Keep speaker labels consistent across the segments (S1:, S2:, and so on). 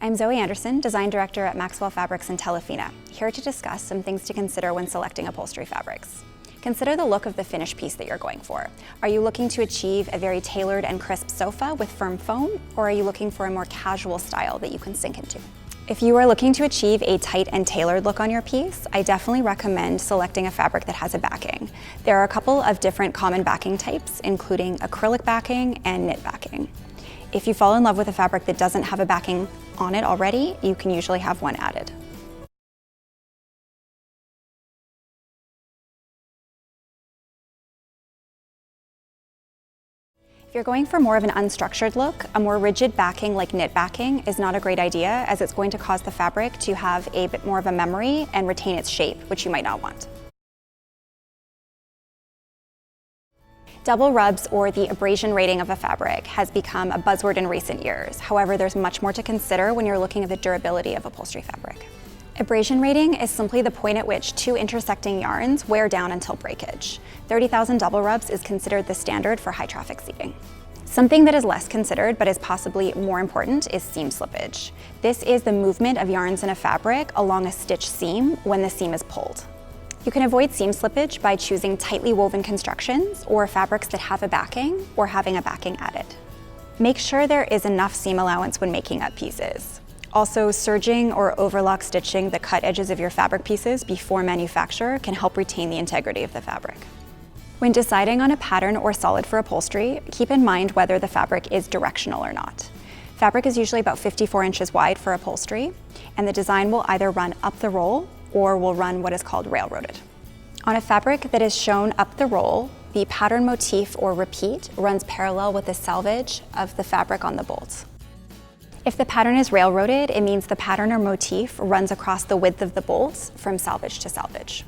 S1: I'm Zoë Anderson, Design Director at Maxwell Fabrics in Telefina, here to discuss some things to consider when selecting upholstery fabrics. Consider the look of the finished piece that you're going for. Are you looking to achieve a very tailored and crisp sofa with firm foam, or are you looking for a more casual style that you can sink into? If you are looking to achieve a tight and tailored look on your piece, I definitely recommend selecting a fabric that has a backing. There are a couple of different common backing types, including acrylic backing and knit backing. If you fall in love with a fabric that doesn't have a backing on it already, you can usually have one added. If you're going for more of an unstructured look, a more rigid backing like knit backing is not a great idea, as it's going to cause the fabric to have a bit more of a memory and retain its shape, which you might not want. Double rubs, or the abrasion rating of a fabric, has become a buzzword in recent years. However, there's much more to consider when you're looking at the durability of upholstery fabric. Abrasion rating is simply the point at which two intersecting yarns wear down until breakage. 30,000 double rubs is considered the standard for high traffic seating. Something that is less considered but is possibly more important is seam slippage. This is the movement of yarns in a fabric along a stitch seam when the seam is pulled. You can avoid seam slippage by choosing tightly woven constructions or fabrics that have a backing or having a backing added. Make sure there is enough seam allowance when making up pieces. Also, serging or overlock stitching the cut edges of your fabric pieces before manufacture can help retain the integrity of the fabric. When deciding on a pattern or solid for upholstery, keep in mind whether the fabric is directional or not. Fabric is usually about 54 inches wide for upholstery, and the design will either run up the roll or will run what is called railroaded. On a fabric that is shown up the roll, the pattern motif or repeat runs parallel with the selvage of the fabric on the bolt. If the pattern is railroaded, it means the pattern or motif runs across the width of the bolts from selvage to selvage.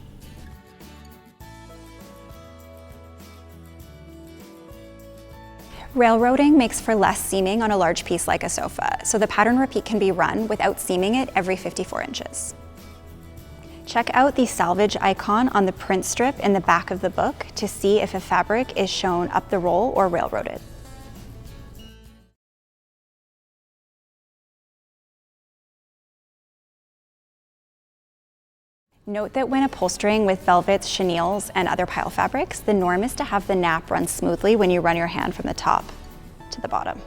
S1: Railroading makes for less seaming on a large piece like a sofa, so the pattern repeat can be run without seaming it every 54 inches. Check out the salvage icon on the print strip in the back of the book to see if a fabric is shown up the roll or railroaded. Note that when upholstering with velvets, chenilles, and other pile fabrics, the norm is to have the nap run smoothly when you run your hand from the top to the bottom.